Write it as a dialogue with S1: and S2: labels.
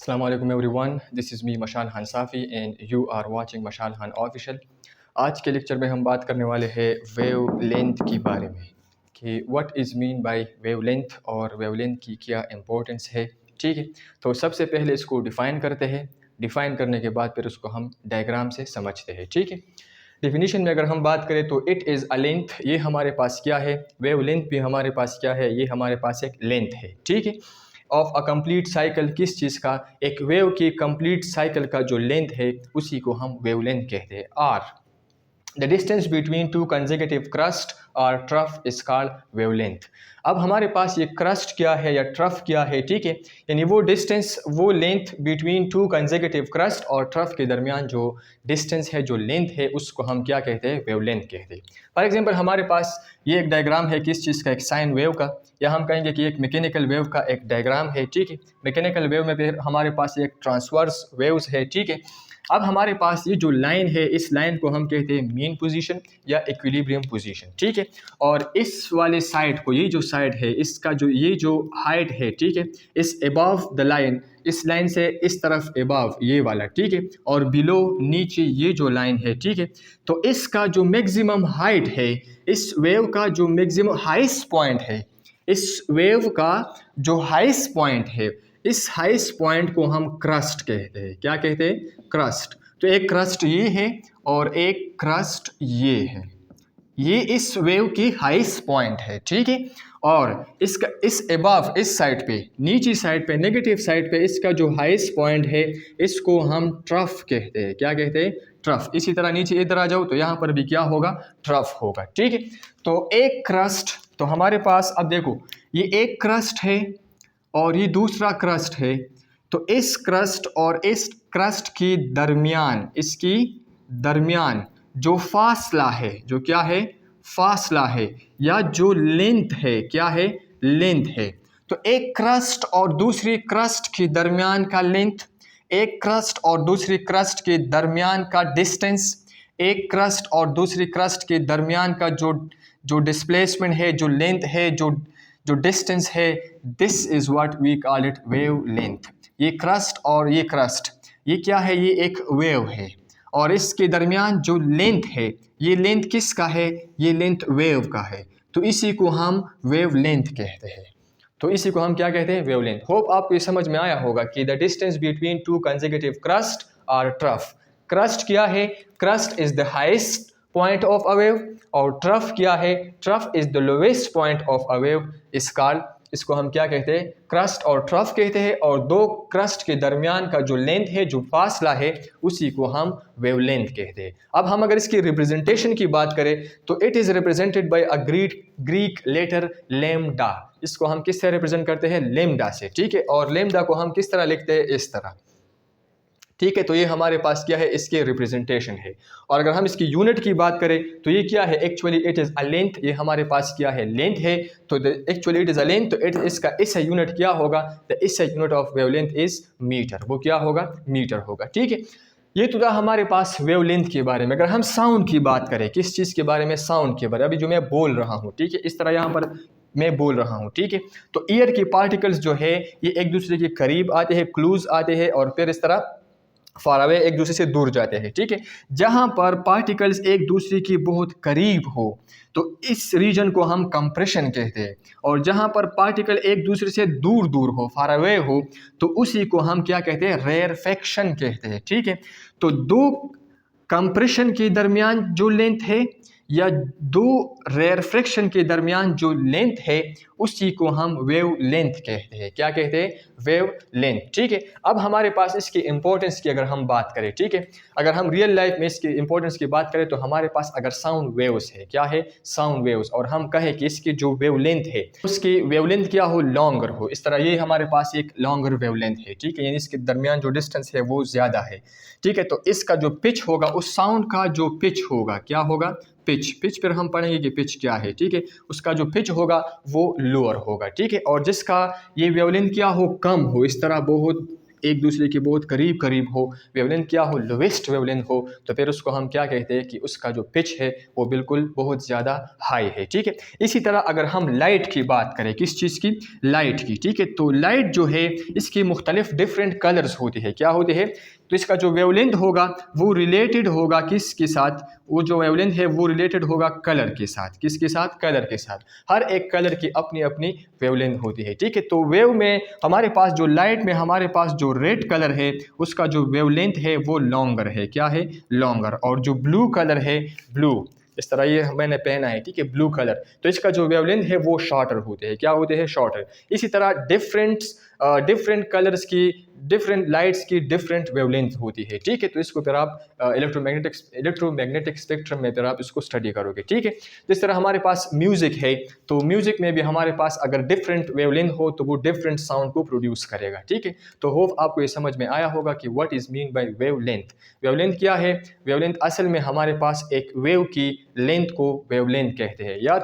S1: Assalamu alaikum everyone, this is me Mashan Hansafi and you are watching Mashan Han Official। आज के lecture में हम बात करने वाले हैं वेव लेंथ के बारे में कि what is mean by wave length और वेव लेंथ की क्या इम्पोर्टेंस है। ठीक है, तो सबसे पहले इसको डिफ़ाइन करते हैं। डिफ़ाइन करने के बाद फिर उसको हम डायग्राम से समझते हैं। ठीक है, डेफिनेशन में अगर हम बात करें तो इट इज़ अ लेंथ, ये हमारे पास क्या है, वेव लेंथ भी हमारे पास क्या है, ये हमारे पास एक लेंथ है। ठीक है, ऑफ अ कंप्लीट साइकिल, किस चीज़ का, एक वेव की कंप्लीट साइकिल का जो लेंथ है उसी को हम वेव लेंथ कहते हैं। Are the distance between two consecutive crest और ट्रफ इज कॉल्ड वेवलेंथ। अब हमारे पास ये क्रस्ट क्या है या ट्रफ क्या है, ठीक है, यानी वो डिस्टेंस, वो length between two consecutive crest और ट्रफ के दरमियान जो डिस्टेंस है, जो लेंथ है, उसको हम क्या कहते हैं, वेवलेंथ कहते हैं। फॉर एग्जांपल हमारे पास ये एक डायग्राम है किस चीज़ का, एक साइन वेव का, या हम कहेंगे कि एक मैकेनिकल वेव का एक डायग्राम है। ठीक है, मैकेनिकल वेव में फिर हमारे पास एक ट्रांसवर्स वेव्स है। ठीक है, अब हमारे पास ये जो लाइन है, इस लाइन को हम कहते हैं मीन पोजीशन या इक्विलिब्रियम पोजीशन। ठीक है, और इस वाले साइड को, ये जो साइड है, इसका जो ये जो हाइट है, ठीक है, इस अबव द लाइन, इस लाइन से इस तरफ अबव ये वाला, ठीक है, और बिलो नीचे ये जो लाइन है, ठीक है, तो इसका जो मैक्सिमम हाइट है, इस वेव का जो मैक्सिमम हाईएस्ट पॉइंट है, इस वेव का जो हाईएस्ट पॉइंट है, इस हाईएस्ट पॉइंट को हम क्रस्ट कहते हैं। क्या कहते हैं? क्रस्ट। तो एक क्रस्ट ये है और एक क्रस्ट ये है, ये इस वेव की हाईएस्ट पॉइंट है। ठीक है, और इसका इस अबव, इस साइड पे, नीचे साइड पे, नेगेटिव साइड पे इसका जो हाईएस्ट पॉइंट है, इसको हम ट्रफ कहते हैं। क्या कहते हैं? ट्रफ। इसी तरह नीचे इधर आ जाओ तो यहाँ पर भी क्या होगा? ट्रफ होगा। ठीक है, तो एक क्रस्ट, तो हमारे पास अब देखो, ये एक क्रस्ट है और ये दूसरा क्रस्ट है, तो इस क्रस्ट और इस क्रस्ट की दरमियान, इसकी दरमियान जो फासला है, जो क्या है? फासला है, या जो लेंथ है, क्या है? लेंथ है। तो एक क्रस्ट और दूसरी क्रस्ट के दरमियान का लेंथ, एक क्रस्ट और दूसरी क्रस्ट के दरमियान का डिस्टेंस, एक क्रस्ट और दूसरी क्रस्ट के दरमियान का जो डिस्प्लेसमेंट है, जो लेंथ है, जो डिस्टेंस है, this is what we call it wave length. ये क्रस्ट और ये क्रस्ट, ये क्या है? ये एक वेव है, और इसके दरमियान जो लेंथ है, ये लेंथ किसका है? ये लेंथ वेव का है। तो इसी को हम वेव लेंथ कहते हैं। तो इसी को हम क्या कहते हैं? Wave length. होप आपको ये समझ में आया होगा कि the distance between two consecutive crest और ट्रफ। क्रस्ट क्या है? Crust is the highest point of a wave, और ट्रफ क्या है? Trough is the lowest point of a wave. इस काल, इसको हम क्या कहते हैं? क्रस्ट और ट्रफ कहते हैं, और दो क्रस्ट के दरमियान का जो लेंथ है, जो फासला है, उसी को हम वेवलेंथ कहते हैं। अब हम अगर इसकी रिप्रेजेंटेशन की बात करें तो it is represented by a Greek letter lambda. इसको हम किस तरह रिप्रेजेंट करते हैं? लेम्डा से। ठीक है, और लेम्डा को हम किस तरह लिखते हैं? इस तरह। ठीक है, तो ये हमारे पास क्या है? इसके रिप्रेजेंटेशन है। और अगर हम इसकी यूनिट की बात करें तो ये क्या है? Actually it is a length. ये हमारे पास क्या है? लेंथ है। तो actually it is a length, तो इसका इस यूनिट क्या होगा? The SI unit of wavelength is metre. वो क्या होगा? मीटर होगा। ठीक है, ये तो था हमारे पास वेवलेंथ के बारे में। अगर हम साउंड की बात करें, किस चीज़ के बारे में? साउंड के बारे में। अभी जो मैं बोल रहा हूँ, ठीक है, इस तरह यहाँ पर मैं बोल रहा हूँ, ठीक है, तो ईयर के पार्टिकल्स जो है ये एक दूसरे के करीब आते हैं, क्लोज आते हैं, और फिर इस तरह फार अवे, एक दूसरे से दूर जाते हैं। ठीक है, जहाँ पर पार्टिकल्स एक दूसरे के बहुत करीब हो तो इस रीजन को हम कंप्रेशन कहते हैं, और जहाँ पर पार्टिकल एक दूसरे से दूर दूर हो, फार अवे हो, तो उसी को हम क्या कहते हैं? रेयरफेक्शन कहते हैं। ठीक है, तो दो कंप्रेशन के दरमियान जो लेंथ है, या दो रेयरफ्रैक्शन के दरमियान जो लेंथ है, उसी को हम वेव लेंथ कहते हैं। क्या कहते हैं? Wave length. ठीक है, अब हमारे पास इसकी इंपॉर्टेंस की अगर हम बात करें, ठीक है, अगर हम रियल लाइफ में इसकी इंपॉर्टेंस की बात करें तो हमारे पास अगर साउंड वेव्स है, क्या है? साउंड वेव्स, और हम कहें कि इसकी जो वेव लेंथ है, उसकी वेव लेंथ क्या हो? लॉन्गर हो। इस तरह ये हमारे पास एक लॉन्गर वेव लेंथ है। ठीक है, यानी इसके दरमियान जो डिस्टेंस है वो ज़्यादा है। ठीक है, तो इसका जो पिच होगा, उस साउंड का जो पिच होगा, क्या होगा? पिच पर हम पढ़ेंगे कि पिच क्या है। ठीक है, उसका जो पिच होगा वो लोअर होगा। ठीक है, और जिसका ये वेवलेंथ क्या हो? कम हो, इस तरह बहुत एक दूसरे के बहुत करीब करीब हो, वेवलेंथ क्या हो, लोवेस्ट वेवलेंथ हो, तो फिर उसको हम क्या कहते हैं कि उसका जो पिच है वो बिल्कुल बहुत ज़्यादा हाई है। ठीक है, इसी तरह अगर हम लाइट की बात करें, किस चीज़ की, लाइट की। ठीक है, तो लाइट जो है इसकी मुख्तलिफ डिफरेंट कलर्स होती है, क्या होते हैं, तो इसका जो वेवलेंथ होगा वो रिलेटेड होगा किसके साथ, वो जो वेवलेंथ है वो रिलेटेड होगा कलर के साथ। किसके साथ, कलर के साथ। हर एक कलर की अपनी अपनी वेवलेंथ होती है। ठीक है, तो वेव में हमारे पास जो लाइट में हमारे पास जो रेड कलर है उसका जो वेवलेंथ है वो लॉन्गर है, क्या है, लॉन्गर। और जो ब्लू कलर है, ब्लू, इस तरह ये मैंने पहना है, ठीक है, ब्लू कलर, तो इसका जो वेवलेंथ है वो शॉर्टर होते हैं, क्या होते हैं, शॉर्टर। इसी तरह डिफरेंट कलर्स की, डिफरेंट लाइट्स की डिफरेंट वेवलेंथ होती है। ठीक है, तो इसको फिर आप इलेक्ट्रोमैग्नेटिक स्पेक्ट्रम में फिर आप इसको स्टडी करोगे। ठीक है, जिस तरह हमारे पास म्यूजिक है, तो म्यूजिक में भी हमारे पास अगर डिफरेंट वेवलेंथ हो तो वो डिफरेंट साउंड को प्रोड्यूस करेगा। ठीक है, तो होप आपको ये समझ में आया होगा कि what is mean by wavelength. Wavelength क्या है, वेवलेंथ असल में हमारे पास एक वेव की लेंथ को वेवलेंथ कहते हैं। या